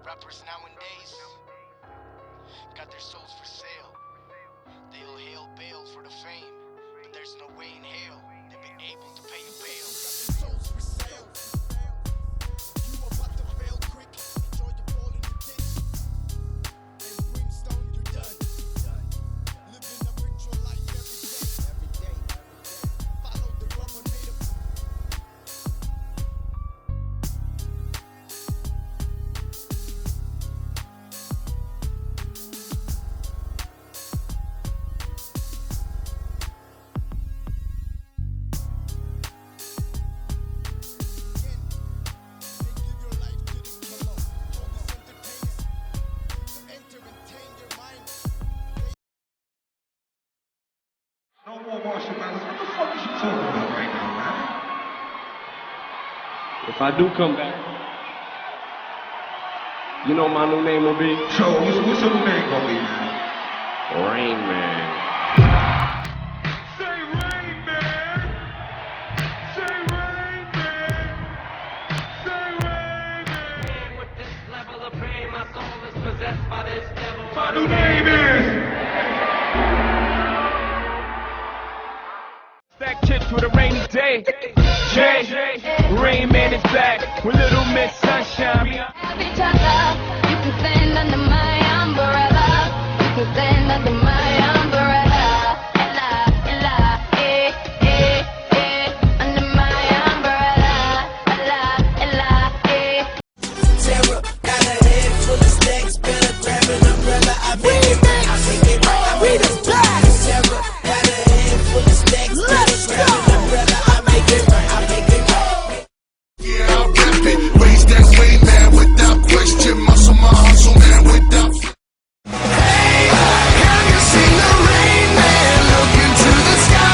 Rappers nowadays got their souls for sale. They'll hail bail for the fame, but there's no way in hell they'll be able to pay a bail. Souls for sale. You about to fail quick. Enjoy the fall in the ditch. And brimstone, you're done. Living a ritual life every day. Follow the rubber made of. No more martial arts. What the fuck is you talking about right now, man? If I do come back, you know my new name will be? So, what's your new name gonna be, man? Rainman. Say Rainman! Say Rainman! Say Rainman! With this level of pain, my soul is possessed by this devil. My new name is... Stack chips with a rainy day. Jay, Rainman is back with Little Miss Sunshine. Have each other. You can stand under my umbrella. You can stand under my umbrella. Ella, ella, under my umbrella. Ella, ella, Terror, got a head full of stacks, better grab an umbrella. I make it right, I make it right, I make it right. Terror, got a head full of stacks, better grab an umbrella. I make it right, I make it right. Yeah, I'll rap it. Raise that way, man, without question. Muscle my hustle, man, without. Hey, have you seen the rain, man? Look into the sky.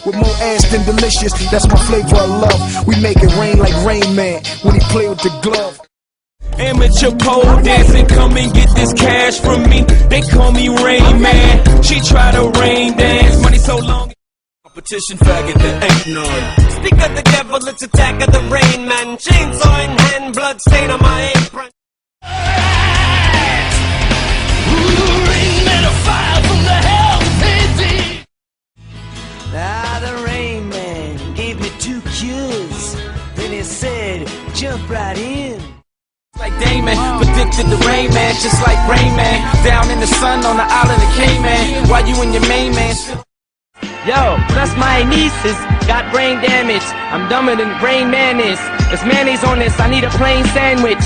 With more ass than delicious, that's my flavor of love. We make it rain like Rainman when he play with the glove. Amateur pole dancing, come and get this cash from me. They call me Rainman. She try to rain dance, money so long. Competition faggot, there ain't none. Speak of the devil, it's attack of the Rain Man. Chainsaw in hand, blood stain on my apron. Rainman, a fire from the hell city. Now the Rain Man gave me 2 cures. Then he said, jump right in. Like Damon, predicted the Rain Man, just like Rainman. Down in the sun on the island of Cayman, while you and your main man still. Yo, plus my nieces got brain damage. I'm dumber than Rainman is. There's mayonnaise on this, I need a plain sandwich.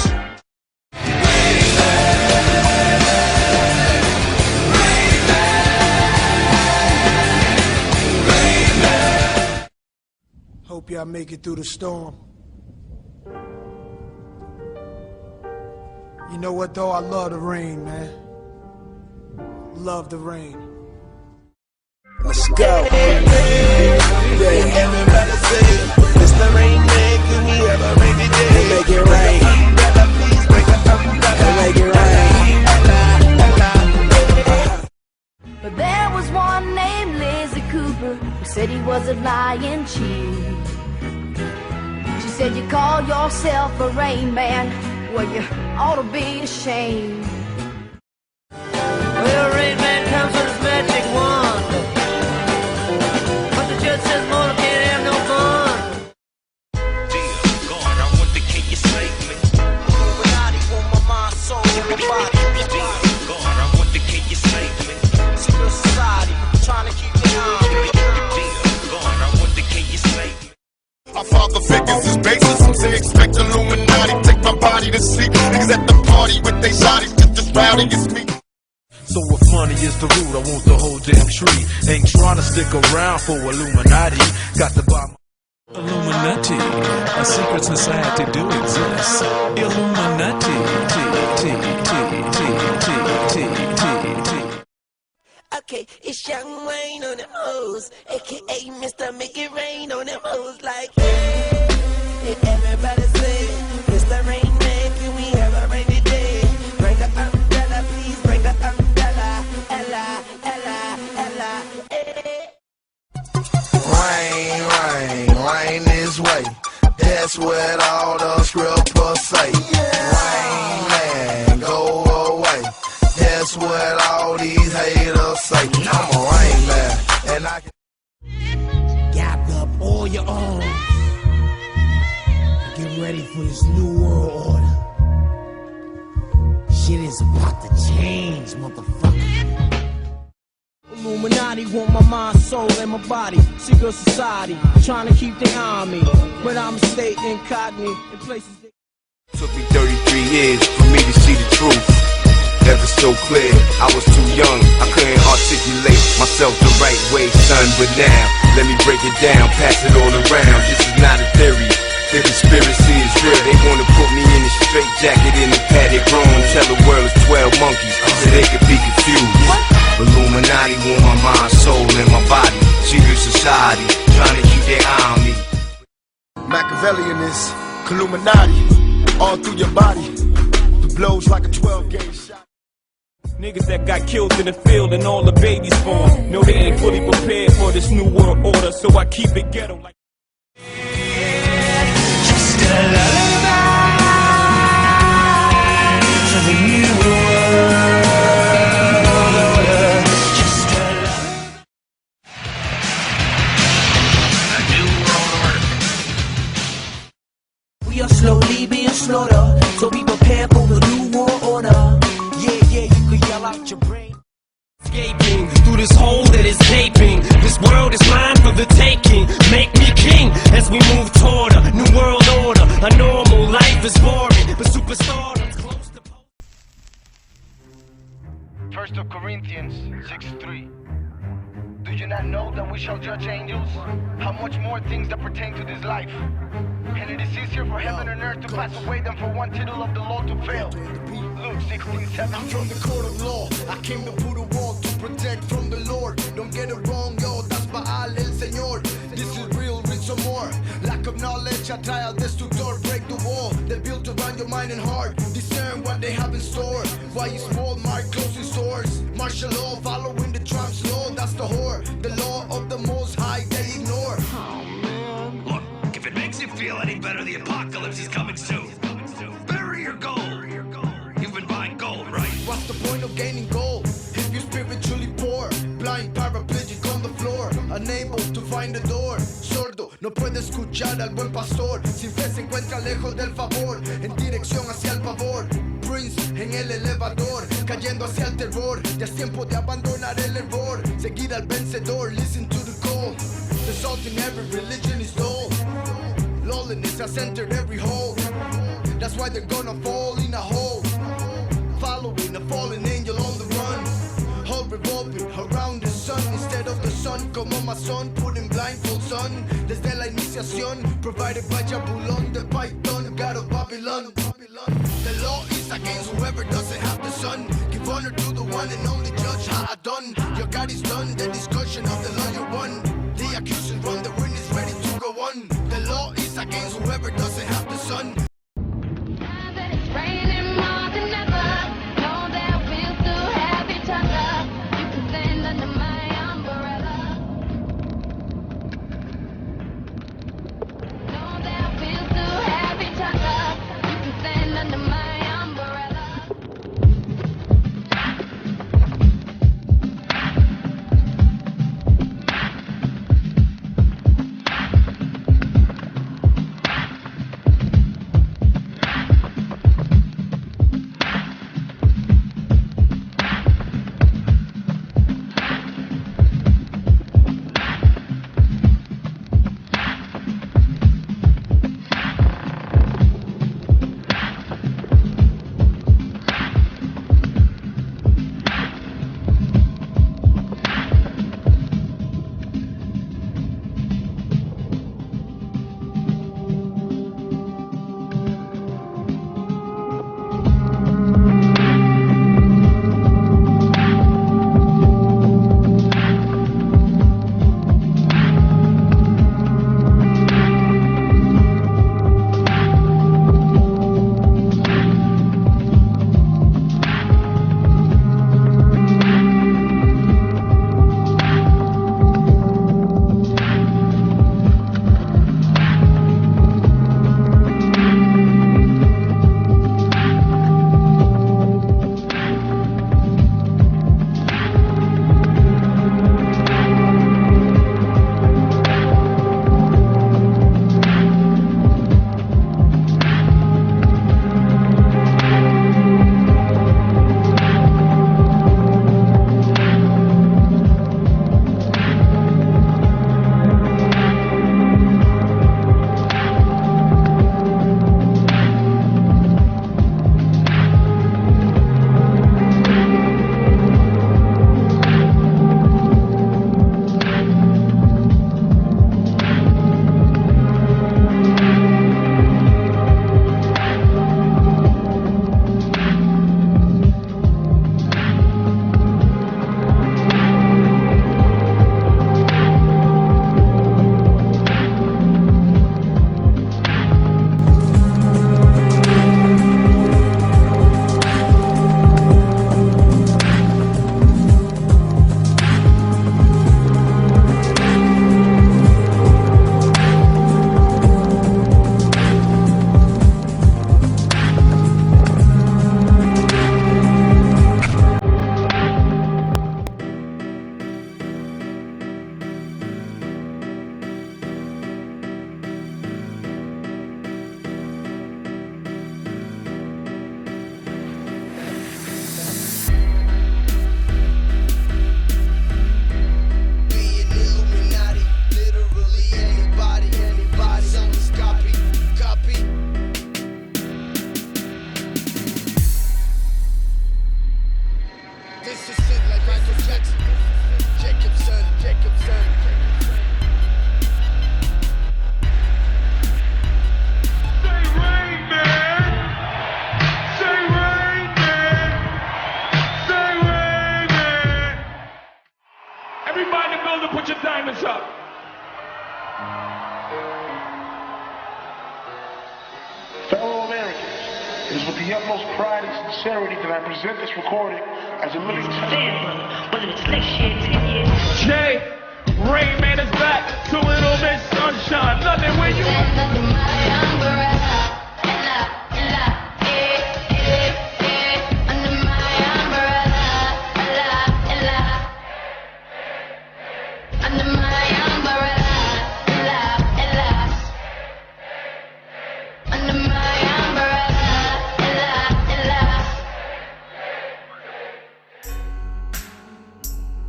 Hope y'all make it through the storm. You know what though? I love the rain, man. Love the rain. Let's go. Everybody say, it's the Rain Man, can we have a rainy day? Make it rain. Please break the umbrella. Make it rain. But there was one named Lizzie Cooper who said he was a lying chief. She said you call yourself a Rain Man, well you ought to be ashamed. Well, Rain Man comes with his magic wand, but the judge says mortal can't have no fun. Dear God, I want the king you save me. Illuminati want my mind, soul, and my body. Dear God, I want the king you save me. Secret society, trying to keep me on. Dear God, I want the king you save me. Our father figures his basis. Some say expect Illuminati. Take my body to sleep. Niggas at the party with they shotties just as rowdy as me. So if money is the root, I want the whole damn tree. Ain't trying to stick around for Illuminati. Got to buy my Illuminati, a secret society do exist. Illuminati, Okay, it's Young Wayne on them hoes, aka Mr. Make It Rain on them hoes like hey, everybody. his way. That's what all the scribbles say. Rain Man, go away. That's what all these haters say. I'm a Rain Man, and I can Gap up all your own. Get ready for this new world order. Shit is about to change, motherfucker. Illuminati want my mind, soul, and my body. Secret society, trying to keep their eye on me. But I'm stay incognito in places that took me 33 years for me to see the truth. Never so clear, I was too young, I couldn't articulate myself the right way, son. But now, let me break it down, pass it all around. This is not a theory, the conspiracy is real. They wanna put me in a straight jacket in a padded room. Tell the world it's 12 monkeys, so they could be confused. Illuminati want my mind, soul, and my body. Secret society, trying to keep their eye on me. Machiavellianist, Illuminati, all through your body. The blows like a 12-gauge shot. Niggas that got killed in the field and all the babies born. No, they ain't fully prepared for this new world order, so I keep it ghetto like. Just a lullaby to the new world order. Just a lullaby. A new world order. We are slowly being slaughtered, so be prepared for the new world order. Yeah, you could yell out your brain. escaping through this hole that is gaping. This world is mine for the taking. Make me king as we move toward a new world order. A normal life is boring, but superstardom's close to. 1 Corinthians 6:3. Do you not know that we shall judge angels? How much more things that pertain to this life? And it is easier for heaven and earth to pass away than for one tittle of the law to fail. Luke 16:7. I'm from the court of law. I came to put a wall to protect from the Lord. Don't get it wrong, yo, that's Baal el Señor. This is real, read some more. Lack of knowledge, I try al destructor. Break the wall, they built around your mind and heart. Discern what they have in store. Why you spoil my closing stores? Martial law, following the Trump's law. That's the whore, the law of the most high they ignore. Look, if it makes you feel any better, the apocalypse is coming soon. Bury your gold. You've been buying gold, right? What's the point of gaining gold if you're spiritually poor? Blind, paraplegic on the floor, unable to find the door. Sordo, no puede escuchar al buen pastor. Sin fe se encuentra lejos del favor, en dirección hacia el pavor. Prince en el elevador, cayendo hacia el terror. Ya es tiempo de abandonar el error, seguir al vencedor. Listen to the call. The salt in every religion is dull. Lawlessness has entered every hole. That's why they're gonna fall in a hole. Following a fallen angel on the run. All revolving around the sun instead of the sun. Como masón, putting blindfolds on. Desde la iniciación, provided by Jabulon, the Python, God of Babylon. The law is against whoever doesn't have the sun. Give honor to the one and only judge Ha'adon. Your God is done, the discussion of the lawyer won. The accusers run, the witness ready to go on. The law is against whoever doesn't have the sun. It is with the utmost pride and sincerity that I present this recording as a living testament. Jay, Rainman is back to Little Miss Sunshine. Nothing when you.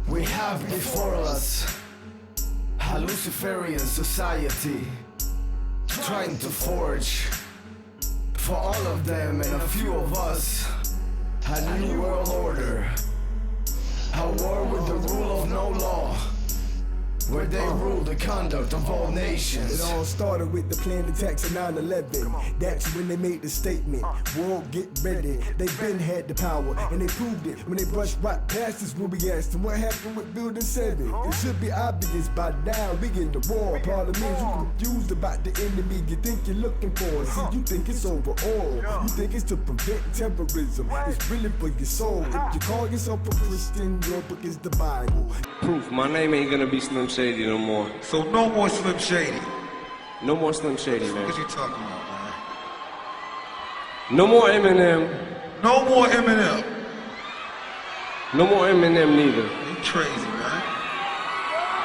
We have before us a Luciferian society trying to forge for all of them and a few of us a new world order, a war with the rule of no law, where they rule the conduct of all nations. It all started with the planned attacks of 9/11. That's when they made the statement, world get ready. They been had the power and they proved it when they brushed right past us when we asked them what happened with Building 7. It should be obvious by now we in the war. Problem is you confused about the enemy you think you're looking for. See, you think it's overall. You think it's to prevent terrorism. It's really for your soul. If you call yourself a Christian, your book is the Bible. Proof, my name ain't gonna be Slim Shady no more. So no more Slim Shady. No more Slim Shady, man. What you talking about, man? No more Eminem. No more Eminem. No more Eminem neither. You crazy, man.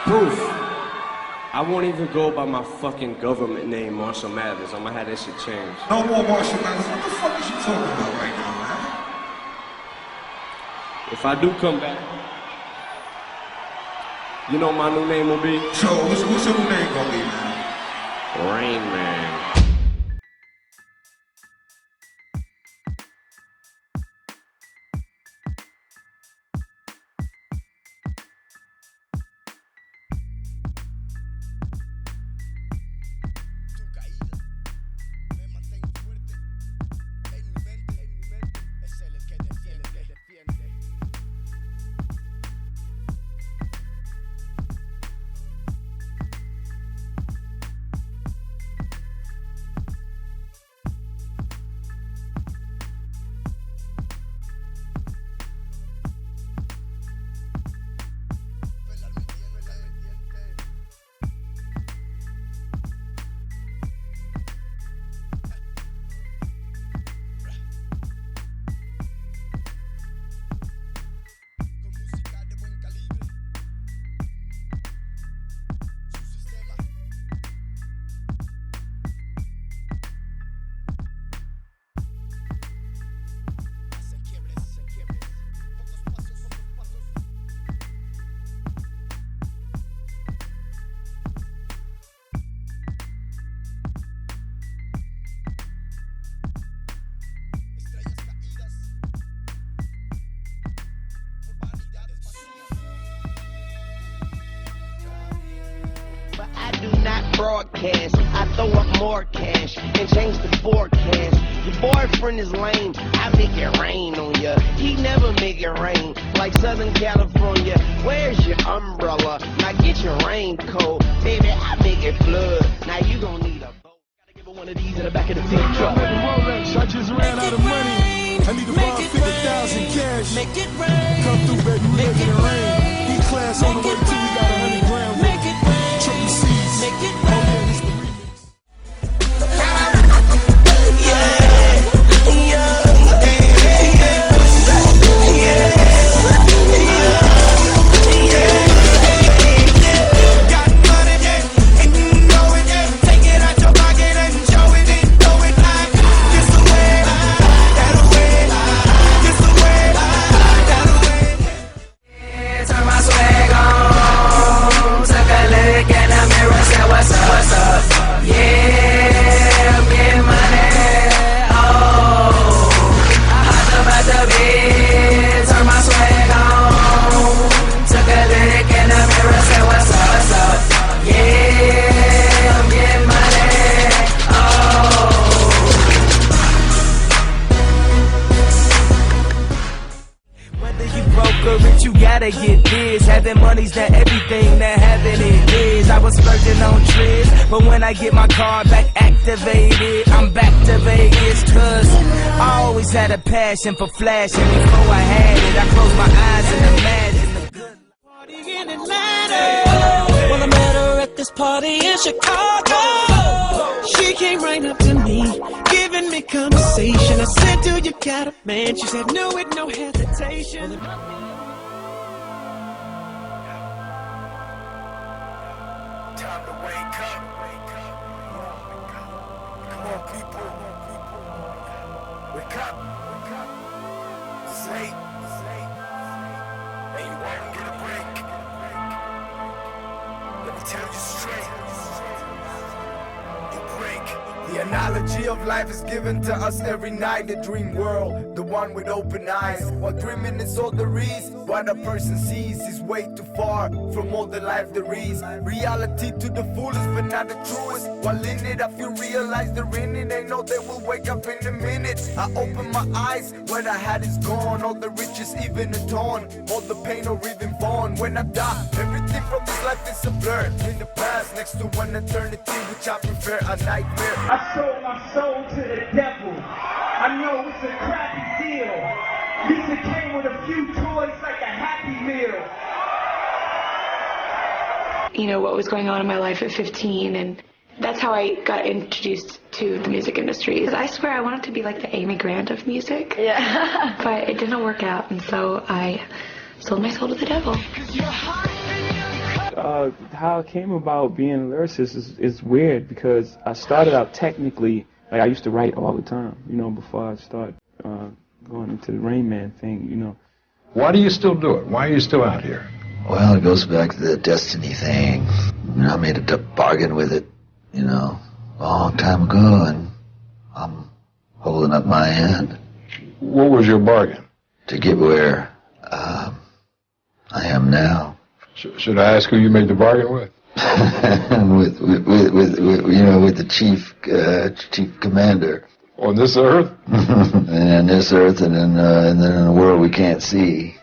Proof. I won't even go by my fucking government name, Marshall Mathers. I'm gonna have that shit changed. No more Marshall Mathers. What the fuck is you talking about right now, man? If I do come back, you know my new name will be? So, what's your new name gonna be, man? Rainman. Broadcast, I throw up more cash and change the forecast. Your boyfriend is lame, I make it rain on ya. He never make it rain like Southern California. Where's your umbrella? Now get your raincoat, baby. I make it flood. Now you gon' need a boat. Gotta give her one of these in the back of the tea truck. Rolex, I just ran out of money. I need to buy 50,000 cash. Make it rain. Come through, baby, we make it rain. E-class on the way too, we got 100 grand. Make it rain. Triple C's. Make it Oh, yeah, this the remix. You gotta get this. Having money's not everything that having it is. I was splurging on trips, but when I get my car back activated, I'm back to Vegas, cause I always had a passion for flashing. Before I had it, I closed my eyes and imagined the good party in Atlanta. Well, I met her at this party in Chicago. She came right up to me, giving me conversation. I said, do you got a man? She said, no, with no hesitation. Time to wake up. Come on, people. Wake up. It's late. And you won't get a break. Let me tell you straight. You break. The analogy of life is given to us every night. The dream world, the one with open eyes. While dreaming is all there is, what a person sees is way too far from all the life there is. Reality to the fullest, but not the truest. While in it, I feel realize they're in it. They know they will wake up in a minute. I open my eyes, what I had is gone. All the riches, even a torn. All the pain or even born. When I die, everything from this life is a blur. In the past, next to one eternity, which I prefer a nightmare. I sold my soul to the devil. I know it's a crappy deal. At least it came with a few toys like a Happy Meal. You know, what was going on in my life at 15, and that's how I got introduced to the music industry. I swear I wanted to be like the Amy Grant of music. Yeah. But it didn't work out, and so I sold my soul to the devil. How it came about being a lyricist is weird, because I started out technically, like I used to write all the time, you know, before I started going into the Rainman thing, you know. Why do you still do it? Why are you still out here? Well, it goes back to the destiny thing. You know, I made a bargain with it, you know, a long time ago, and I'm holding up my end. What was your bargain? To get where I am now. Should I ask who you made the bargain with? with you know, with the chief commander. On this earth? And on this earth, and then in a world we can't see.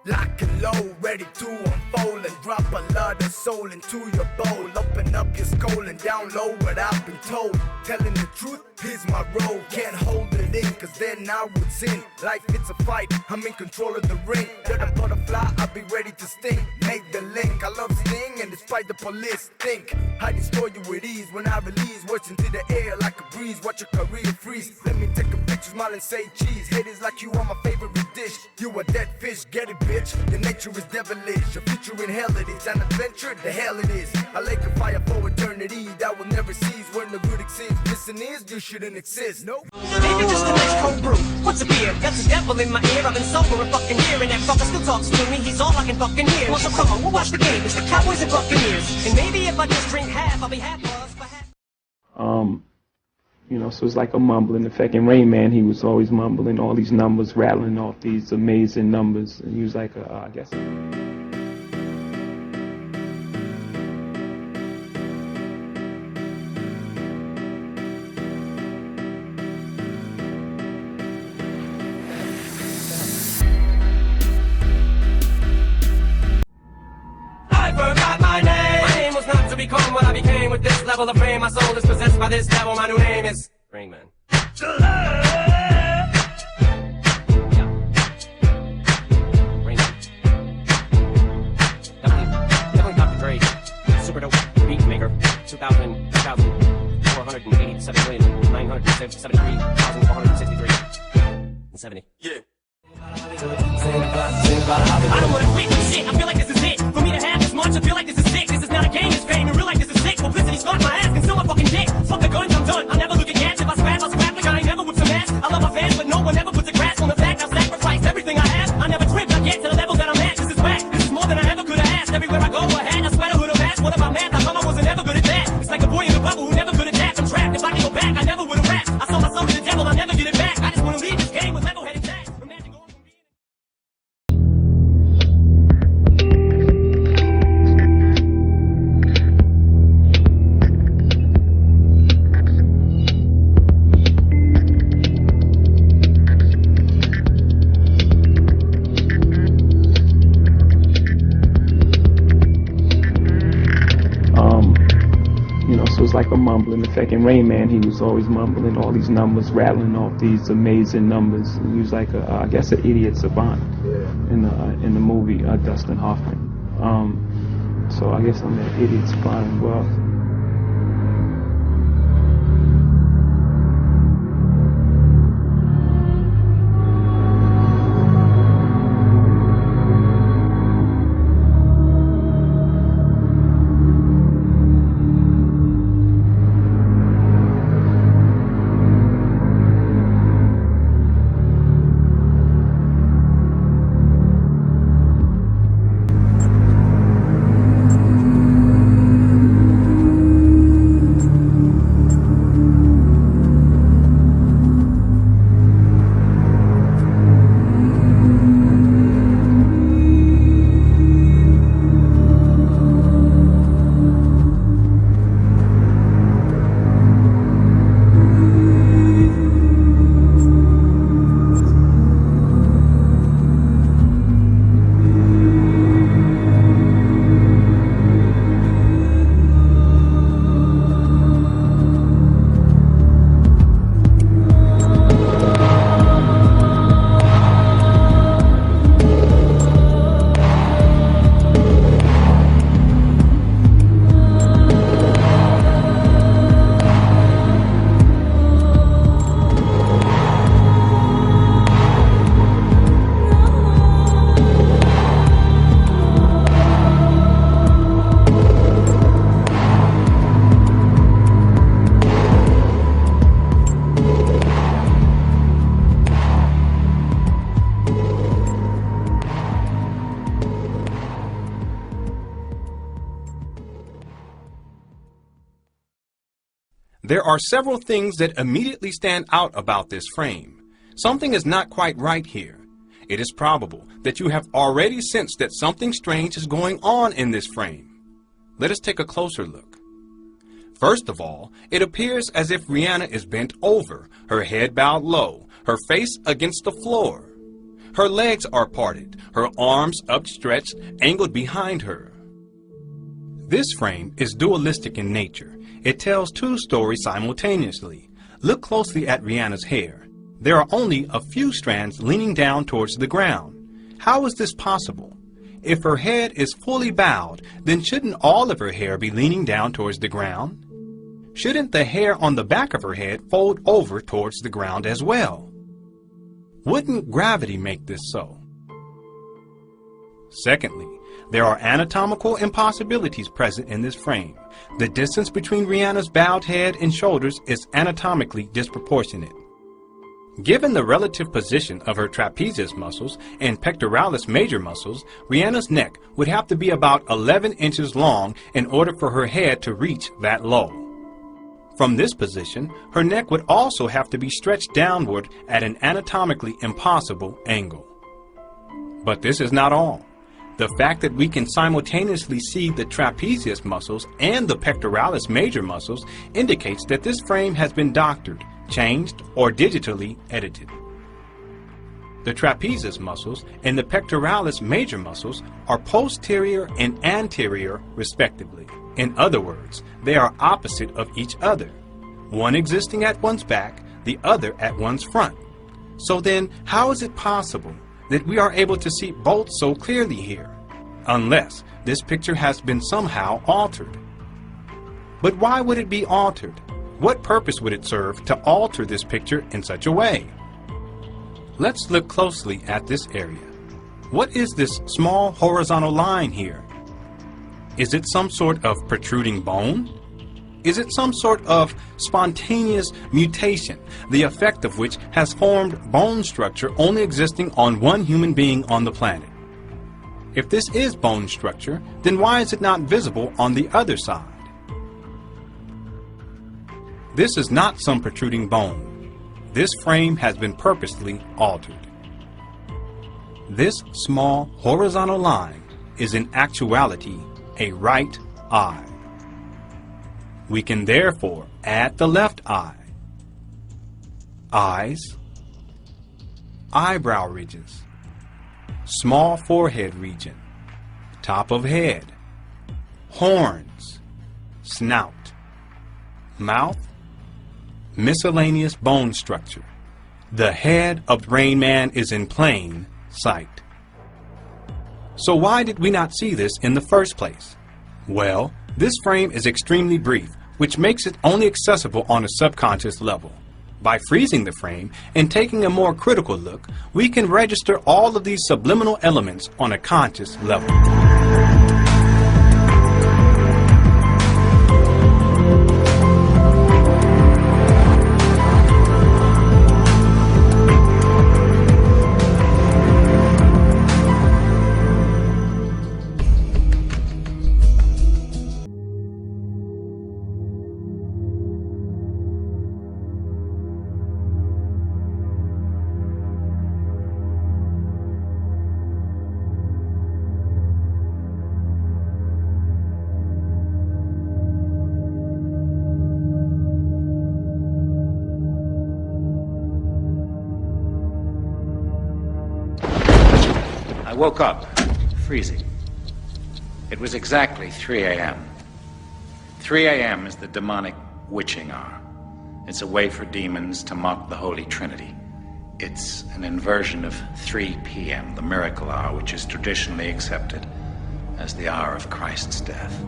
Lock and load, ready to unfold and drop a lot of soul into your bowl. Open up your skull and download what I've been told. Telling the truth is my role. Can't hold it in, cause then I would sin. Life, it's a fight, I'm in control of the ring. You're the butterfly, I'll be ready to sting. Make the link, I love sting, and despite the police think I destroy you with ease. When I release words into the air like a breeze. Watch your career freeze. Let me take a picture, smile and say cheese. Haters like you are my favorite dish. You a dead fish, get it, bitch. Your nature is devilish, your future in hell it is. An adventure, the hell it is. A lake of fire for eternity that will never cease. When the good exists, missing is you shouldn't exist. Nope. Maybe just the next cold brew. What's a beer? Got the devil in my ear. I've been sober a fucking year, and that fucker still talks to me. He's all I can fucking hear. Well, so come on, we'll watch the game. It's the Cowboys and Buccaneers. And maybe if I just drink half, I'll be half buzzed for half. You know, so it's like a mumbling effect. In Rainman, he was always mumbling all these numbers, rattling off these amazing numbers, and he was like, I guess. I forgot my name. My name was not to become what I became. With this level of fame, my soul is possessed by this devil. My new name is Rainman. Definitely Dr. Dre, super dope beat maker. 2,987,463,463 Yeah. I don't wanna quit this shit. I feel like this is it. For me to have this much, I feel like this is sick. This is not a game, it's fame. In real life, this is sick. Publicity's got my ass, can still my fucking dick. Fuck the guns, I'm done. I never look at gas. If I scrap, I'll scrap. Like I ain't never whipped some ass. I love my fans, but no one ever puts a grass on the fact. I've sacrificed everything I have. I never tripped, I get to the level that I'm at. This is whack. This is more than I ever could have asked. Everywhere I go, I had a sweater, hood, a mask. What about math? How come I wasn't ever good at that? It's like a boy in a bubble who never could adapt. I'm trapped. If I can go back, I never would have rapped. I sold my soul to the devil, I'll never get it back. I just wanna leave this game with level-headed facts. Imagine going from being... So it's like a mumbling effect. In Rainman, he was always mumbling all these numbers, rattling off these amazing numbers. He was like, I guess, an idiot savant in the movie Dustin Hoffman. So I guess I'm an idiot savant as well. There are several things that immediately stand out about this frame. Something is not quite right here. It is probable that you have already sensed that something strange is going on in this frame. Let us take a closer look. First of all, it appears as if Rihanna is bent over, her head bowed low, her face against the floor. Her legs are parted, her arms upstretched, angled behind her. This frame is dualistic in nature. It tells two stories simultaneously. Look closely at Rihanna's hair. There are only a few strands leaning down towards the ground. How is this possible? If her head is fully bowed, then shouldn't all of her hair be leaning down towards the ground? Shouldn't the hair on the back of her head fold over towards the ground as well? Wouldn't gravity make this so? Secondly, there are anatomical impossibilities present in this frame. The distance between Rihanna's bowed head and shoulders is anatomically disproportionate. Given the relative position of her trapezius muscles and pectoralis major muscles, Rihanna's neck would have to be about 11 inches long in order for her head to reach that low. From this position, her neck would also have to be stretched downward at an anatomically impossible angle. But this is not all. The fact that we can simultaneously see the trapezius muscles and the pectoralis major muscles indicates that this frame has been doctored, changed, or digitally edited. The trapezius muscles and the pectoralis major muscles are posterior and anterior respectively. In other words, they are opposite of each other, one existing at one's back, the other at one's front. So then, how is it possible that we are able to see both so clearly here, unless this picture has been somehow altered? But why would it be altered? What purpose would it serve to alter this picture in such a way? Let's look closely at this area. What is this small horizontal line here? Is it some sort of protruding bone? Is it some sort of spontaneous mutation, the effect of which has formed bone structure only existing on one human being on the planet? If this is bone structure, then why is it not visible on the other side? This is not some protruding bone. This frame has been purposely altered. This small horizontal line is in actuality a right eye. We can therefore add the left eye, eyes, eyebrow ridges, small forehead region, top of head, horns, snout, mouth, miscellaneous bone structure. The head of Rainman is in plain sight. So why did we not see this in the first place? Well, this frame is extremely brief, which makes it only accessible on a subconscious level. By freezing the frame and taking a more critical look, we can register all of these subliminal elements on a conscious level. I woke up, freezing. It was exactly 3 a.m. 3 a.m. is the demonic witching hour. It's a way for demons to mock the Holy Trinity. It's an inversion of 3 p.m., the miracle hour, which is traditionally accepted as the hour of Christ's death.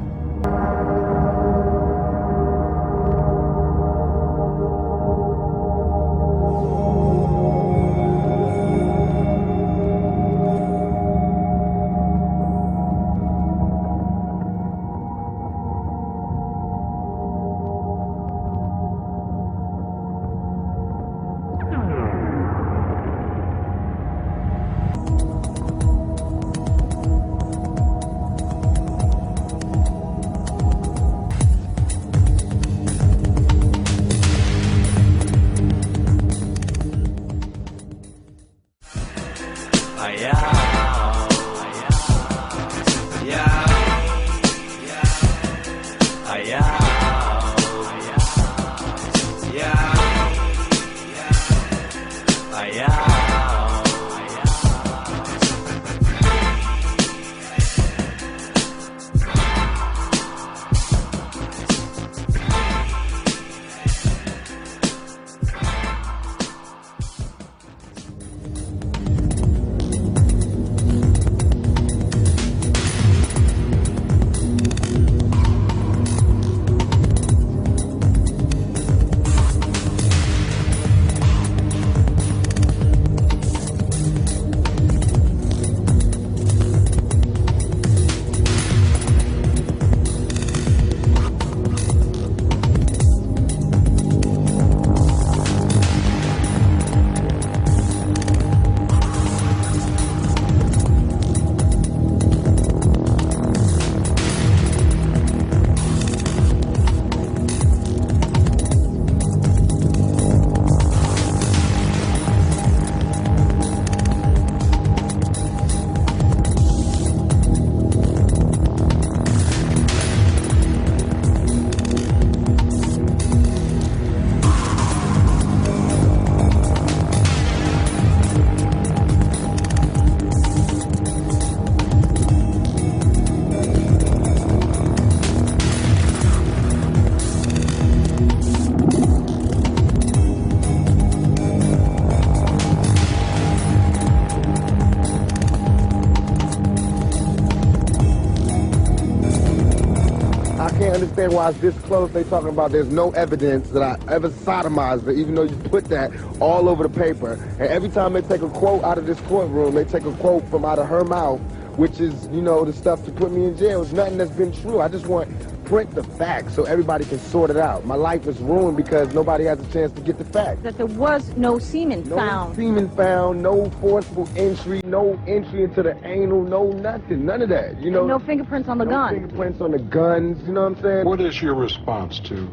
Understand why it's this close. They talking about there's no evidence that I ever sodomized her, even though you put that all over the paper. And every time they take a quote out of this courtroom, they take a quote from out of her mouth, which is, you know, the stuff to put me in jail. It's nothing that's been true. I just want print the facts so everybody can sort it out. My life is ruined because nobody has a chance to get the facts. That there was no semen found. No semen found, no forceful entry, no entry into the anal, no nothing, none of that. You know, no fingerprints on the gun. No fingerprints on the guns, you know what I'm saying? What is your response to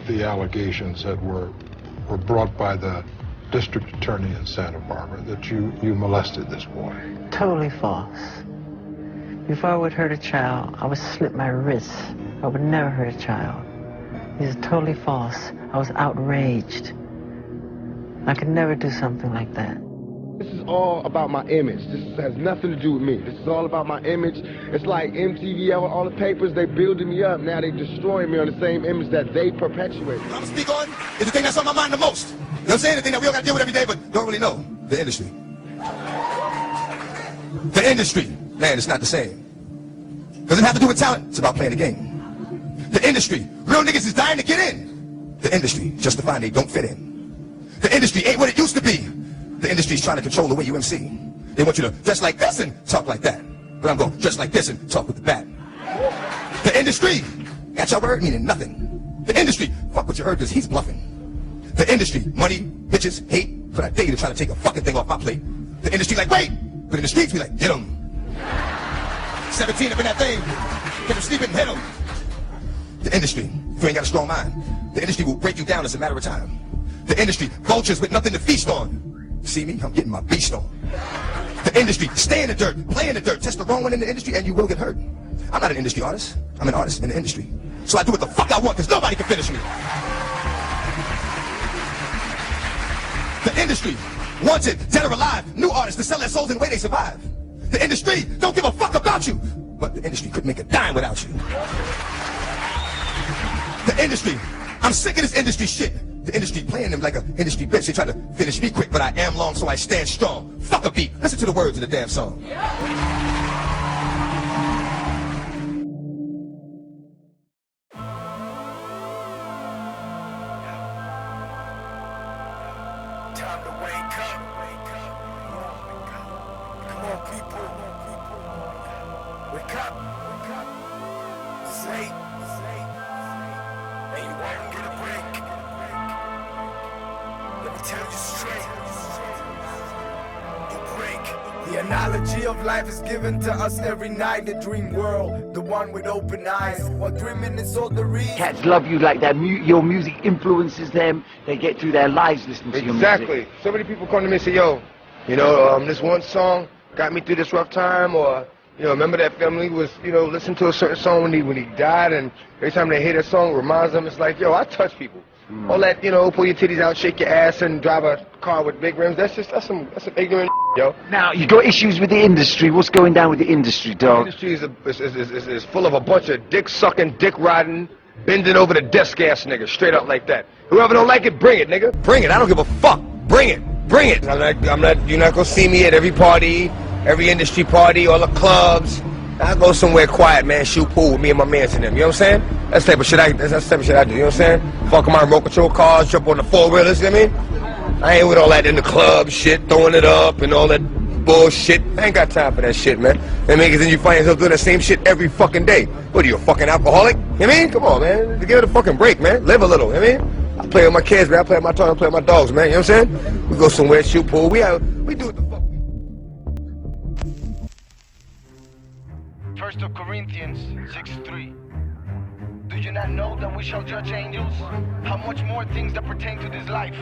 the allegations that were brought by the district attorney in Santa Barbara that you molested this boy? Totally false. Before I would hurt a child, I would slit my wrists. I would never hurt a child. These are totally false. I was outraged. I could never do something like that. This is all about my image. This has nothing to do with me. This is all about my image. It's like MTV, all the papers, they building me up. Now they destroying me on the same image that they perpetuate. What I'm gonna speak on is the thing that's on my mind the most. You know what I'm saying? The thing that we all gotta deal with every day, but don't really know. The industry. The industry. Man, it's not the same. Doesn't have to do with talent. It's about playing the game. The industry. Real niggas is dying to get in. The industry. Justifying they don't fit in. The industry ain't what it used to be. The industry's trying to control the way you MC. They want you to dress like this and talk like that. But I'm going to dress like this and talk with the bat. The industry. Got your word meaning nothing. The industry. Fuck what you heard because he's bluffing. The industry. Money, bitches, hate. But I dare you to try to take a fucking thing off my plate. The industry like, wait. But in the streets, we like, get him. 17 up in that thing. Get him sleeping, hit him. The industry. If you ain't got a strong mind, the industry will break you down as a matter of time. The industry. Vultures with nothing to feast on. See me? I'm getting my beast on. The industry, stay in the dirt, play in the dirt, test the wrong one in the industry and you will get hurt. I'm not an industry artist. I'm an artist in the industry. So I do what the fuck I want because nobody can finish me. The industry, wanted, dead or alive, new artists to sell their souls in the way they survive. The industry don't give a fuck about you, but the industry couldn't make a dime without you. The industry, I'm sick of this industry shit. The industry playing them like an industry bitch. They try to finish me quick, but I am long, so I stand strong. Fuck a beat. Listen to the words of the damn song. Time to wake up. Come on, people. Wake up. Sleep. And you won't get a break. Let me tell you straight. You break. The analogy of life is given to us every night. The dream world, the one with open eyes. While dreaming is all the reason. Cats love you like that. Your music influences them. They get through their lives listening to your music. Exactly. So many people come to me and say, yo, you know, this one song got me through this rough time, or, you know, remember that family was, you know, listening to a certain song when he died, and every time they hear that song, it reminds them, it's like, yo, I touch people. All that, you know, pull your titties out, shake your ass, and drive a car with big rims, that's some ignorant yo. Now, you got issues with the industry. What's going down with the industry, dog? The industry is full of a bunch of dick-sucking, dick-riding, bending over the desk ass niggas, straight up like that. Whoever don't like it, bring it, nigga. Bring it. I don't give a fuck. Bring it. Bring it. You're not gonna see me at every party, every industry party, all the clubs. I go somewhere quiet, man, shoot pool with me and my mans and them, you know what I'm saying? That's the type of shit I do, you know what I'm saying? Fuck my remote control cars, jump on the four-wheelers, you know what I mean? I ain't with all that in the club shit, throwing it up and all that bullshit. I ain't got time for that shit, man. You know what I mean? Because then you find yourself doing the same shit every fucking day. What are you, a fucking alcoholic? You know what I mean? Come on, man. Give it a fucking break, man. Live a little, you know what I mean? I play with my kids, man. I play with my toys, I play with my dogs, man. You know what I'm saying? We go somewhere, shoot pool. We do what the fuck. 1 Corinthians 6:3. Do you not know that we shall judge angels? How much more things that pertain to this life?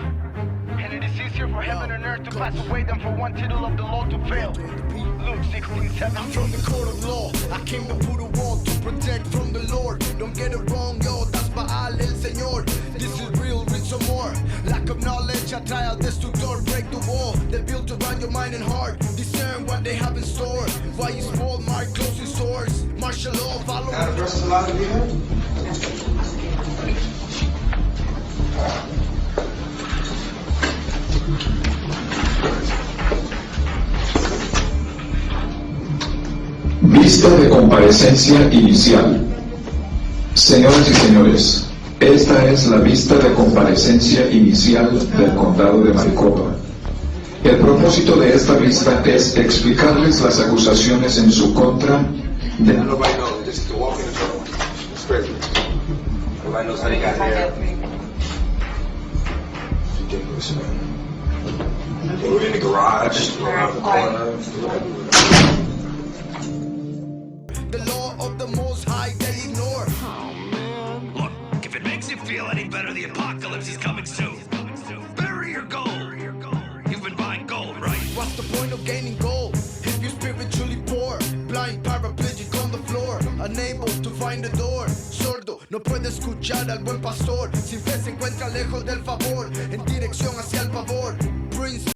And it is easier for heaven and earth to pass away than for one tittle of the law to fail. Luke 16:7. I'm from the court of law. I came to put a wall to protect from the Lord. Don't get it wrong, yo. That's Baal el Señor. This is real, read some more. Lack of knowledge, atrae al destructor. Break the wall. They built around your mind and heart. Discern what they have in store. Why you spoil my closing source? Martial law, follow. Address a lot of you. Vista de comparecencia inicial. Señoras y señores, esta es la vista de comparecencia inicial del condado de Maricopa. El propósito de esta vista es explicarles las acusaciones en su contra de... Nobody knows, just to walk in the door. It's crazy. Nobody knows how they got here. It's ridiculous, man. They were in the garage, around the corner. The law of the Most High they ignore. Look, if it makes you feel any better, the apocalypse is coming soon. Bury your gold. You've been buying gold, right? What's the point of gaining gold if you're spiritually poor? Blind, paraplegic on the floor, unable to find the door. Sordo, no puede escuchar al buen pastor. Sin fe se encuentra lejos del favor, en dirección hacia el pavor. Prince.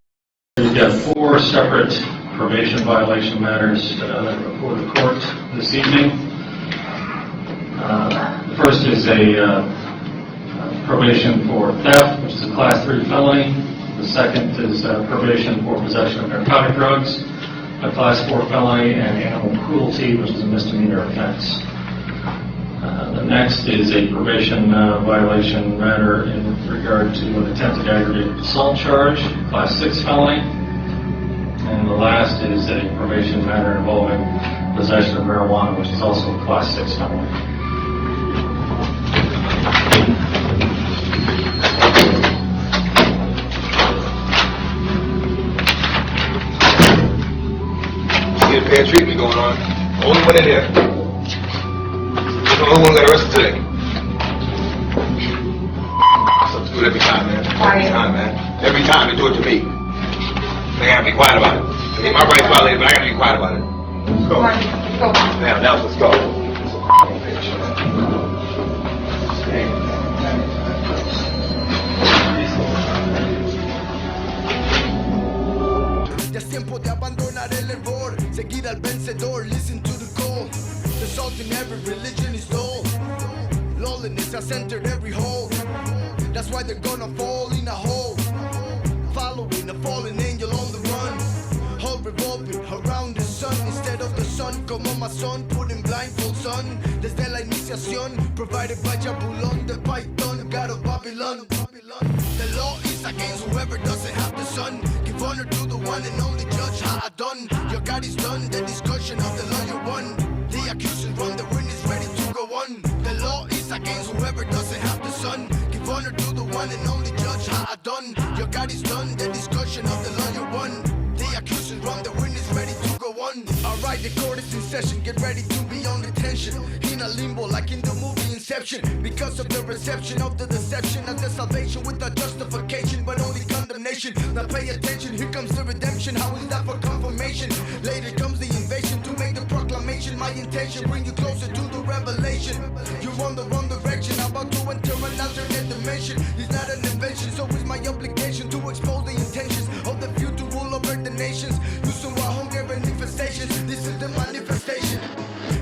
We've got 4 separate probation violation matters before the court this evening. The first is a probation for theft, which is a Class 3 felony. The second is probation for possession of narcotic drugs, a Class 4 felony, and animal cruelty, which is a misdemeanor offense. The next is a probation violation matter in regard to an attempted aggravated assault charge, Class 6 felony. And the last is a probation matter involving possession of marijuana, which is also a Class 6 felony. Get bad treatment going on. Only one in here. The only one got arrested today. Something to do it every time, man. Every time, man. Every time they do it to me. They gotta be quiet about it. I mean, my rights violated, but I gotta be quiet about it. Let's go. Let's go. Now, let's go. Ya es tiempo de abandonar el error, seguir al vencedor, listen to the call. The salt in every religion is dull. Loneliness has entered every hole. That's why they're gonna fall in a hole. Following a fallen angel on the run. All revolving around the sun instead of the sun. Como my son, putting blindfolds on. Desde la iniciación, provided by Jabulon, the Python, God of Babylon. The law is against whoever doesn't have the sun. Give honor to the one and only judge Ha'adon. Your God is done, the discussion of the lawyer won. The accusers run, the witness ready to go on. The law is against whoever doesn't have the sun. Give honor to the one and only judge Ha'adon. Your God is done, the discussion of the lawyer won. The accusers run, the witness ready to go on. Alright, the court is in session, get ready to be on detention. In a limbo like in the movie Inception. Because of the reception of the deception of the salvation without justification but only condemnation. Now pay attention, here comes the redemption. How is that for confirmation? Later comes the invasion to make the proclamation. My intention, bring you closer to the revelation. You're on the wrong direction, about to enter an alternate dimension. It's not an invention, so it's my obligation to expose the intentions of the few to rule over the nations. Using our hunger manifestations, this is the manifestation.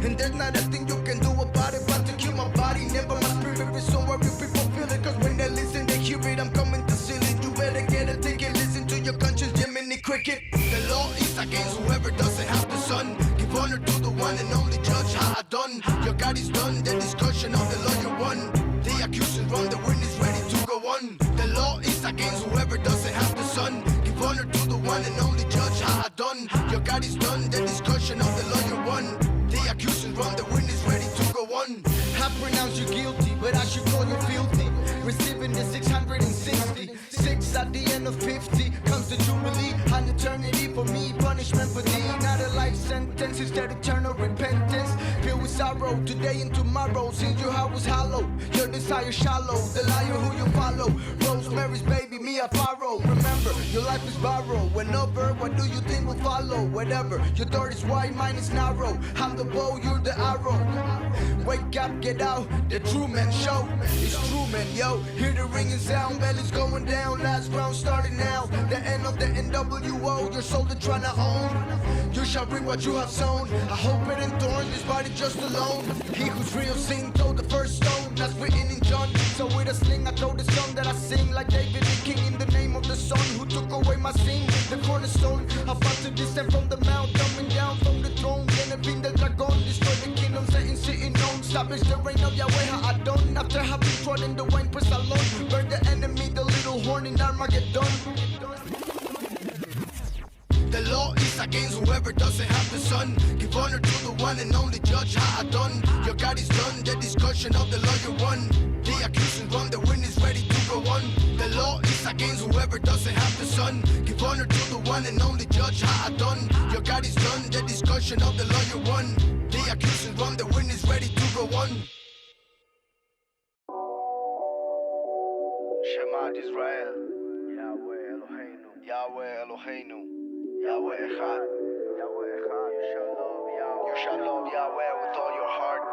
And there's not a thing you can do about it but to kill my body. Never my spirit is somewhere you people feel it. Cause when they listen they hear it, I'm coming to seal it. You better get a ticket, listen to your conscience, Jiminy Cricket. The law is against whoever doesn't have the sun. Give honor to the one and only judge Ha'adon. Your God is done, the discussion of the lawyer won. The accusers run, the witness ready to go on. The law is against whoever doesn't have the sun. Give honor to the one and only judge Ha'adon. Your God is done, the discussion of the lawyer won. The accusers run, the witness ready to go on. I pronounce you guilty, but I should call you filthy. Receiving the 660. 6 at the end of 50 comes the jubilee. An eternity for me, punishment for thee. Not a life sentence, instead eternal repentance. Filled with sorrow, today and tomorrow. Since your heart was hollow, your desire shallow. The liar who you follow, Rosemary's baby, me a pharaoh. Remember, your life is borrowed. Whenever, what do you think will follow? Whatever, your thought is wide, mine is narrow. I'm the bow, you're the arrow. Wake up, get out, the true man show. It's true man, yo. Hear the ringing sound, belly's going down. Last round starting now. The end of the NWO, your soul they're trying to own. You shall reap what you have sown. I hope it in thorns, this body just alone. He who's real sing told the first stone. That's written in John. So with a sling, I told the song that I sing like David the King in the name of the Son who took away my sin. The cornerstone, I fought to descend from the mount, coming down from the throne. Then the dragon, destroy the kingdom, sitting on. Establish the reign of Yahweh Ha'adon. After having trodden the wine press alone, burn the enemy, the little horn in Armageddon. The law is against whoever doesn't have the sun. Give honor to the one and only judge Ha'adon. Your God is done, the discussion of the lawyer won. The accusers run, the witness ready to go on. The law is against whoever doesn't have the sun. Give honor to the one and only judge Ha'adon. Your God is done, the discussion of the lawyer won. The accusers run, the witness ready to go on. Shema Israel, Yahweh Eloheinu, Yahweh Eloheinu, Yahweh Echad, Yahweh Echad. You shall love Yahweh with all your heart,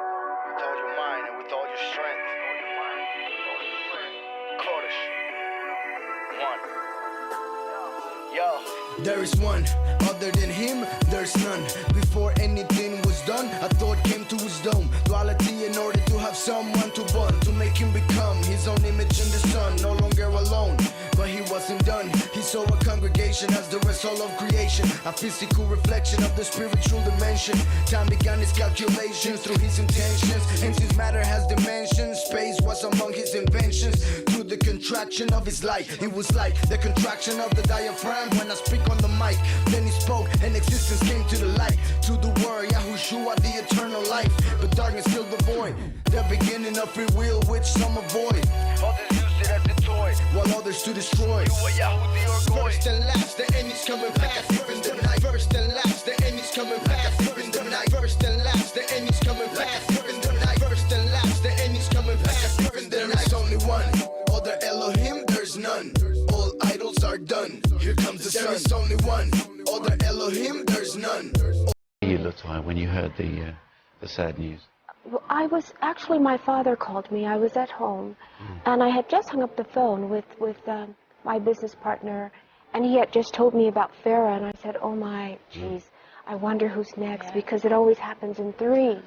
with all your mind, and with all your strength. Kodesh. 1. There is one, other than him, there's none. Before anything was done, a thought came to his dome. Duality in order to have someone to bond, to make him become his own image in the sun. No longer alone, but he wasn't done. He saw a congregation as the result of creation, a physical reflection of the spiritual dimension. Time began his calculations through his intentions, and since matter has dimensions, space was among his inventions. Through the contraction of his life, it was like the contraction of the diaphragm when I speak on the mic. Then he spoke and existence came to the light. To the word Yahushua, the eternal life. But darkness filled the void, the beginning of free will which some avoid. Others use it as a toy, while others to destroy. First and last, the end is coming back a thief in the night. First and last, the end is coming back a thief in the night. First and last, the end is coming back a thief in the night. First and last, the end is coming back a thief in the night. There is only one, other Elohim, there's none. All idols are done. Here comes the sun. There is only one, other Elohim, there's none. You looked like when you heard the sad news. Well, actually, my father called me. I was at home, and I had just hung up the phone with my business partner, and he had just told me about Farah, and I said, oh my, geez, I wonder who's next, because it always happens in threes.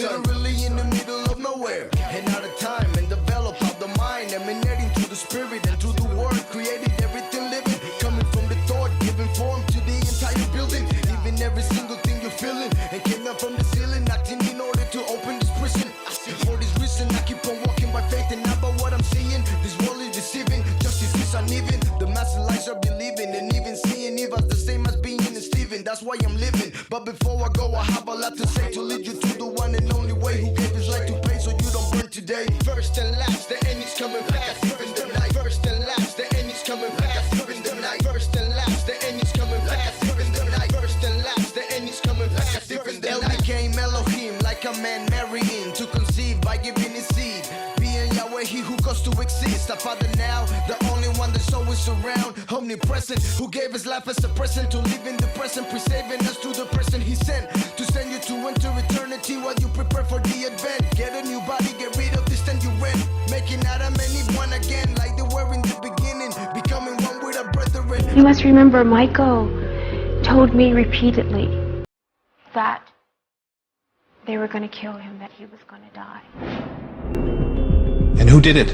Really in the middle of nowhere, and out of time, and develop out the mind, emanating through the spirit and through the word, created everything living, coming from the thought, giving form to the entire building, even every single thing you're feeling, and came down from the ceiling, acting in order to open this prison. I see for this reason, I keep on walking by faith and not by what I'm seeing. This world is deceiving, justice is uneven, the massive lies are believing, and even seeing Eva's the same as being in Steven. That's why I'm living. But before I go, I have a lot to say to lead you to the one and only way, who gave his life to pay so you don't burn today. First and last, the end is coming back a thief in the night. First and last, the end is coming back a thief in the night. First and last, the end is coming back a thief in the night. First and last, the end is coming back a thief in the night. El became Elohim, like a man marrying, to conceive by giving his seed. Being Yahweh, he who caused to exist. Our Father now, the only one that's always around, omnipresent, who gave his life as a present to live in the present, preserving us through the person he sent to send you to enter eternity while you prepare for the advent. Get a new body, get rid of this thing you rent, making Adam and Eve one again, like they were in the beginning, becoming one with our brethren. You must remember, Michael told me repeatedly that they were going to kill him, that he was going to die. And who did it?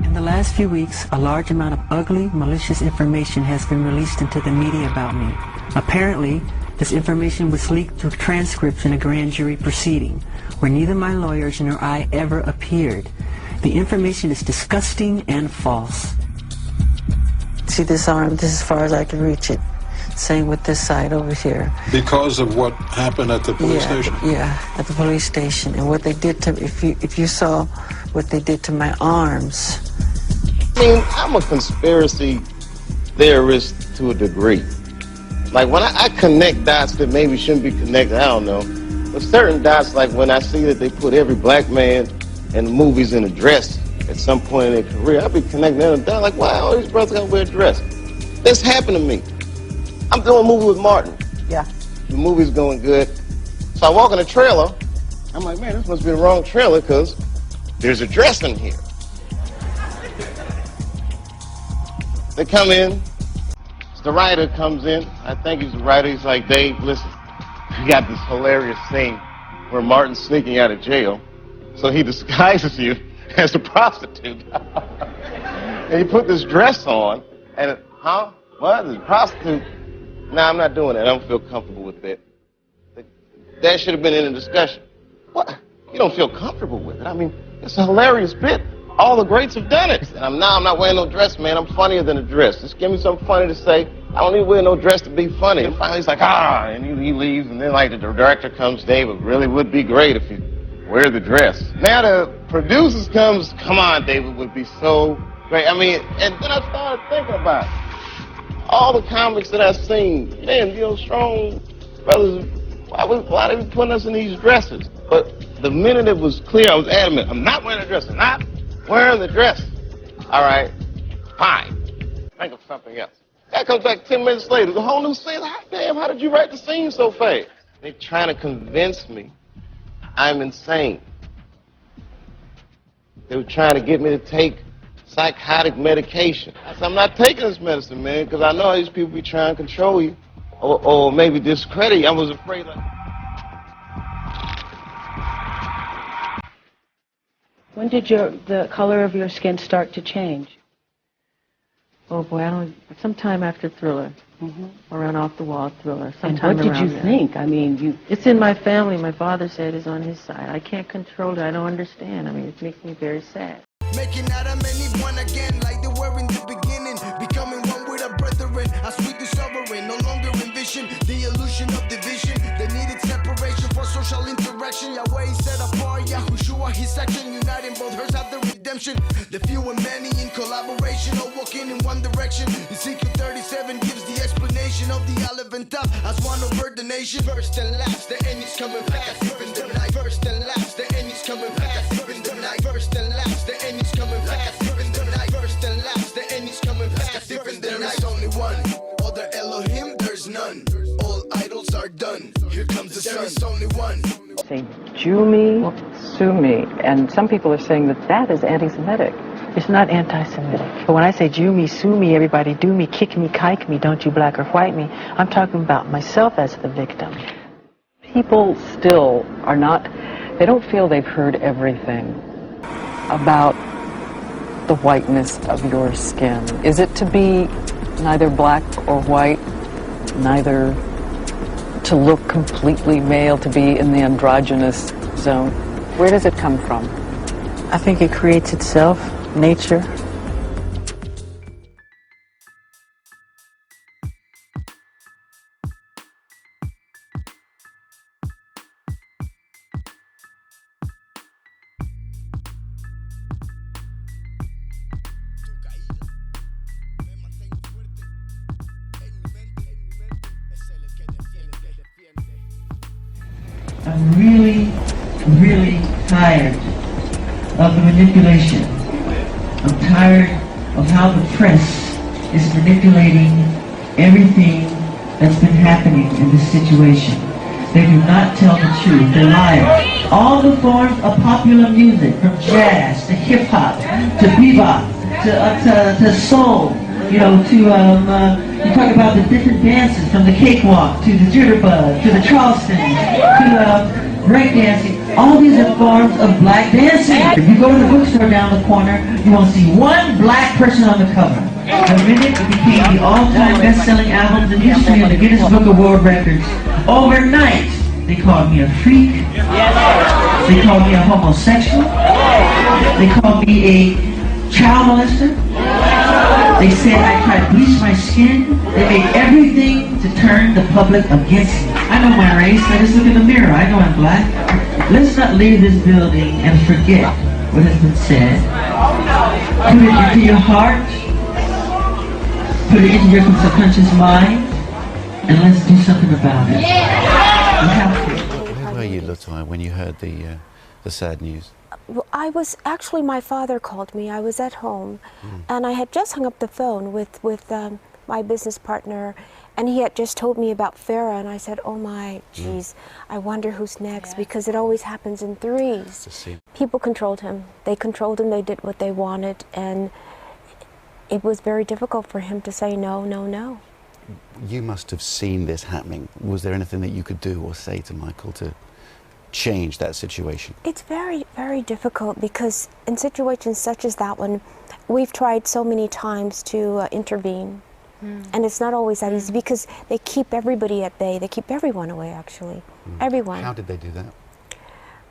In the last few weeks, a large amount of ugly, malicious information has been released into the media about me. Apparently, this information was leaked through transcripts in a grand jury proceeding, where neither my lawyers nor I ever appeared. The information is disgusting and false. See this arm? This is as far as I can reach it. Same with this side over here. Because of what happened at the police station? Yeah, at the police station. And what they did to, if you saw what they did to my arms. I mean, I'm a conspiracy theorist to a degree. Like when I connect dots that maybe shouldn't be connected, I don't know. But certain dots, like when I see that they put every black man in the movies in a dress at some point in their career, I'll be connecting them down like, wow, all these brothers gotta wear a dress. This happened to me. I'm doing a movie with Martin. Yeah. The movie's going good. So I walk in the trailer. I'm like, man, this must be the wrong trailer because there's a dress in here. They come in. The writer comes in. I think he's the writer. He's like, Dave, listen, we got this hilarious scene where Martin's sneaking out of jail. So he disguises you as a prostitute. And you put this dress on. And, huh? What? This prostitute? Nah, I'm not doing that. I don't feel comfortable with that. That should have been in the discussion. What? You don't feel comfortable with it? I mean, it's a hilarious bit. All the greats have done it. And I'm not wearing no dress, man. I'm funnier than a dress. Just give me something funny to say. I don't need to wear no dress to be funny. And finally he's like, and he leaves. And then like the director comes, Dave, it really would be great if you wear the dress. Now the producers comes, come on, David, would be so great. I mean, and then I started thinking about it. All the comics that I've seen, man, you know, strong brothers, why they be putting us in these dresses? But the minute it was clear, I was adamant, I'm not wearing a dress, I'm not wearing the dress. All right, fine. Think of something else. That comes back 10 minutes later. The whole new scene. Damn, how did you write the scene so fast? They're trying to convince me I'm insane. They were trying to get me to take psychotic medication. I said, I'm not taking this medicine, man, because I know these people be trying to control you or maybe discredit you. I was afraid like... When did the color of your skin start to change? Oh boy, sometime after Thriller. Around Off the Wall Thriller. And what did you think? I mean, it's in my family. My father said it's on his side. I can't control it. I don't understand. I mean, it makes me very sad. Making out of anyone again, like they were in the beginning. Becoming one with our brethren, as we discovering. No longer envision the illusion of division. They needed separation for social interaction. Yahweh set apart, Yahushua, his action. Uniting both hers at the redemption. The few and many in collaboration, all walking in one direction. Ezekiel 37 gives the explanation of the olive and top as one over the nation. First and last, the end is coming back as if in the night. First and last, the end is coming back as if in the night. First and last, the end is coming back as if in the night. First and last, the end is coming back as if in the night. There is only one, other Elohim, there's none. All idols are done. Here comes the sun. There is only one. Say, Jew me, sue me. And some people are saying that that is anti-Semitic. It's not anti-Semitic. But when I say Jew me, sue me, everybody do me, kick me, kike me, don't you black or white me, I'm talking about myself as the victim. People still are not, they don't feel they've heard everything about the whiteness of your skin. Is it to be neither black or white, neither to look completely male, to be in the androgynous zone? Where does it come from? I think it creates itself. Nature. I'm really, really tired of the manipulation. I'm tired of how the press is manipulating everything that's been happening in this situation. They do not tell the truth. They lie. All the forms of popular music, from jazz to hip-hop to bebop to soul, you know, to you talk about the different dances, from the cakewalk to the jitterbug to the Charleston to breakdancing. All these are forms of black dancing. If you go to the bookstore down the corner, you won't see one black person on the cover. The minute it became the all-time best-selling albums in history in the Guinness Book of World Records, overnight they called me a freak. They called me a homosexual. They called me a child molester. They said I tried to bleach my skin. They made everything to turn the public against me. I know my race. I just look in the mirror. I know I'm black. Let's not leave this building and forget what has been said. Put it into your heart. Put it into your subconscious mind. And let's do something about it. We have to. Where were you, Latoya, when you heard the sad news? Well, actually, my father called me. I was at home, and I had just hung up the phone with my business partner, and he had just told me about Farah, and I said, oh my, geez, I wonder who's next, because it always happens in threes. People controlled him. They controlled him. They did what they wanted, and it was very difficult for him to say no, no, no. You must have seen this happening. Was there anything that you could do or say to Michael to change that situation? It's very, very difficult, because in situations such as that one, we've tried so many times to intervene, and it's not always that easy, because they keep everybody at bay. They keep everyone away, actually. Everyone. How did they do that?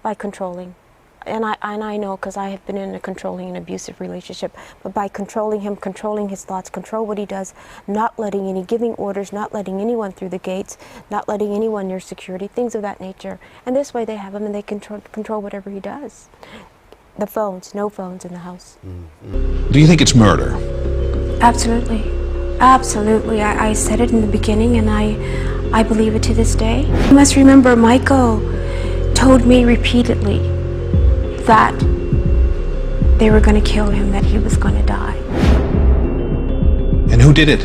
By controlling. And I know, because I have been in a controlling and abusive relationship, but by controlling him, controlling his thoughts, control what he does, not letting any, giving orders, not letting anyone through the gates, not letting anyone near security, things of that nature. And this way they have him, and they control whatever he does. The phones, no phones in the house. Do you think it's murder? Absolutely. Absolutely. I said it in the beginning, and I believe it to this day. You must remember, Michael told me repeatedly that they were going to kill him, that he was going to die. And who did it?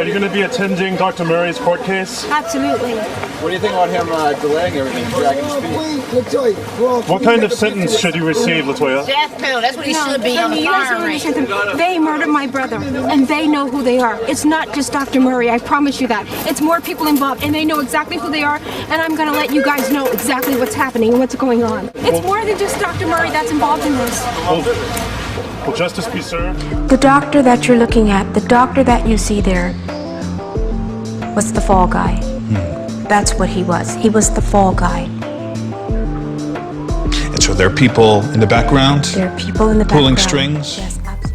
Are you going to be attending Dr. Murray's court case? Absolutely. What do you think about him delaying everything, dragging his feet? What kind of sentence should he receive, Latoya? Death penalty. That's what he should be on the firing range. They murdered my brother, and they know who they are. It's not just Dr. Murray. I promise you that. It's more people involved, and they know exactly who they are. And I'm going to let you guys know exactly what's happening and what's going on. It's more than just Dr. Murray that's involved in this. Will justice be served? The doctor that you're looking at, the doctor that you see there, was the fall guy. That's what he was. He was the fall guy. And so there are people in the background? There are people in the pulling background. strings? Yes, absolutely.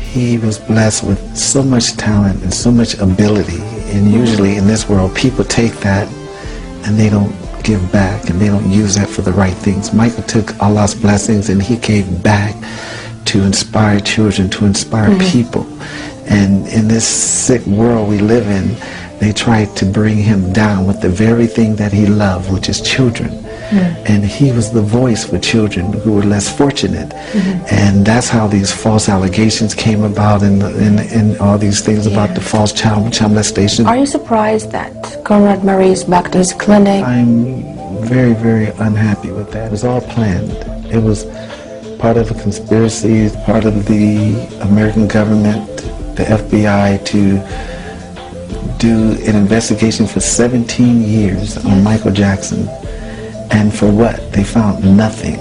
He was blessed with so much talent and so much ability, and usually in this world people take that and they don't give back and they don't use that for the right things. Michael took Allah's blessings and he gave back to inspire children, to inspire people. And in this sick world we live in, they tried to bring him down with the very thing that he loved, which is children. And he was the voice for children who were less fortunate. And that's how these false allegations came about, and all these things about the false child molestation. Are you surprised that Conrad Murray is back to his clinic? I'm very, very unhappy with that. It was all planned. It was part of a conspiracy, part of the American government, the FBI, to do an investigation for 17 years on Michael Jackson. And for what? They found nothing.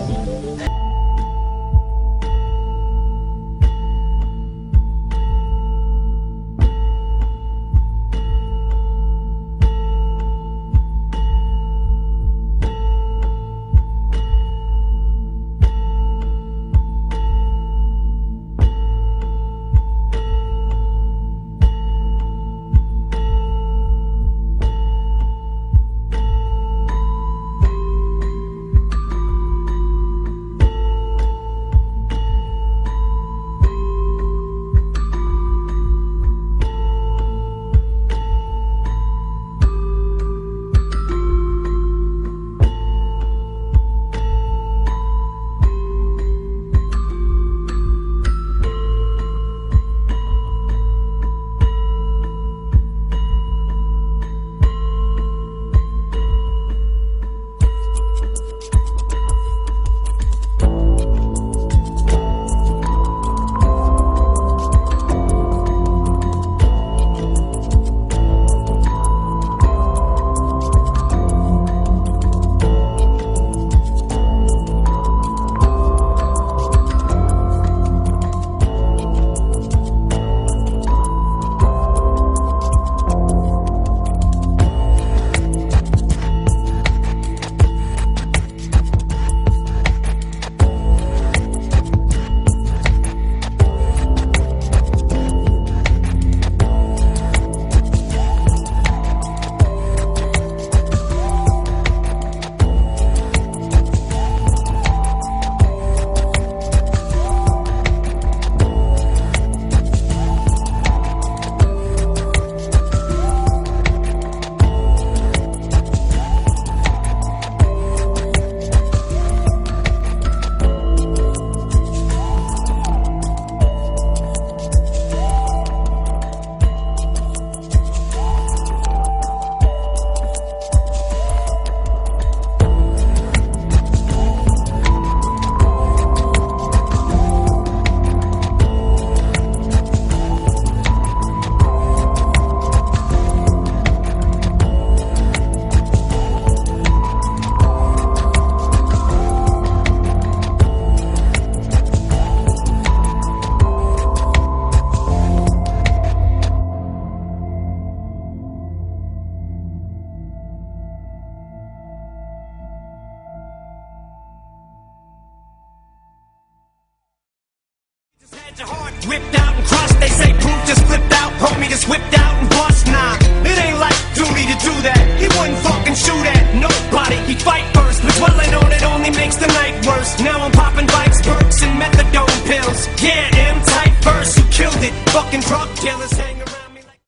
Whipped out and crushed, they say proof just flipped out. Homie just whipped out and bust. Nah, it ain't like Dooley to do that. He wouldn't fucking shoot at nobody. He'd fight first, but dwelling on it only makes the night worse. Now I'm popping bikes, perks, and methadone pills. Yeah, M-type verse, you killed it. Fucking drug dealers hang around me like...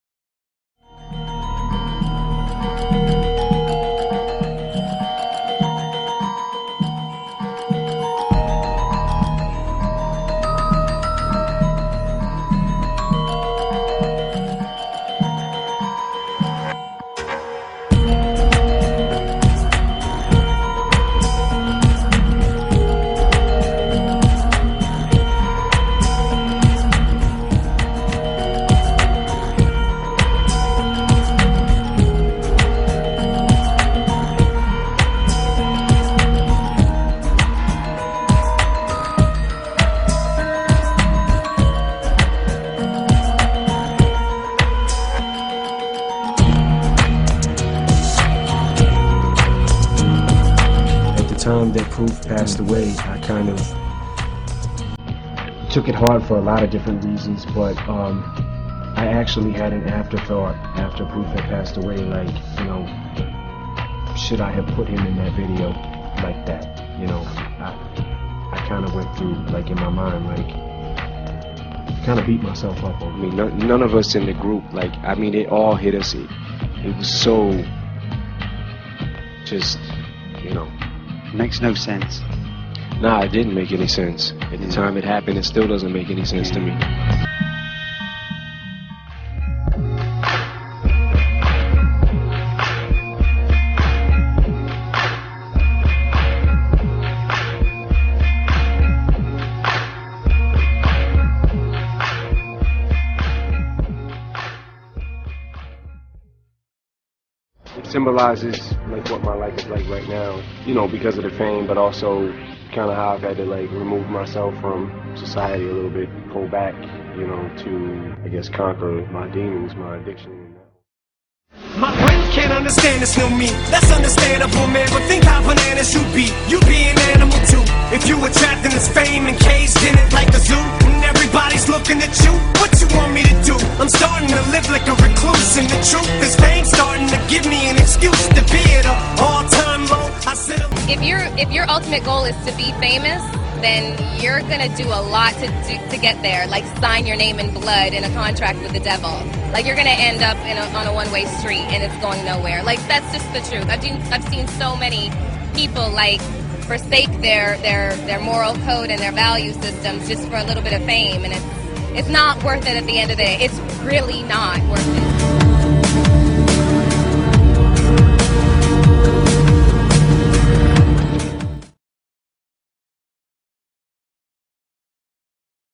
Time that Proof passed away, I kind of took it hard for a lot of different reasons, but I actually had an afterthought after Proof had passed away, like, you know, should I have put him in that video like that? You know, I kind of went through, like, in my mind, like, kind of beat myself up. I mean, none of us in the group, like, I mean, it all hit us. It was so, just, you know. Makes no sense. Nah, it didn't make any sense. At the time it happened, it still doesn't make any sense to me. Symbolizes like what my life is like right now, you know, because of the fame, but also kind of how I've had to like remove myself from society a little bit, pull back, you know, to, I guess, conquer my demons, my addiction. My brain can't understand this new me. That's understandable, man, but think how bananas you'd be. You'd be an animal too. If you were trapped in this fame and caged in it like a zoo, and everybody's looking at you, what you want me to do? I'm starting to live like a recluse, and the truth is fame's starting to give me an excuse to be at an all-time low. I said, if your ultimate goal is to be famous, then you're gonna do a lot to get there. Like sign your name in blood in a contract with the devil. Like you're gonna end up on a one-way street and it's going nowhere. Like that's just the truth. I've seen so many people like forsake their moral code and their value systems just for a little bit of fame, and it's not worth it at the end of the day. It's really not worth it.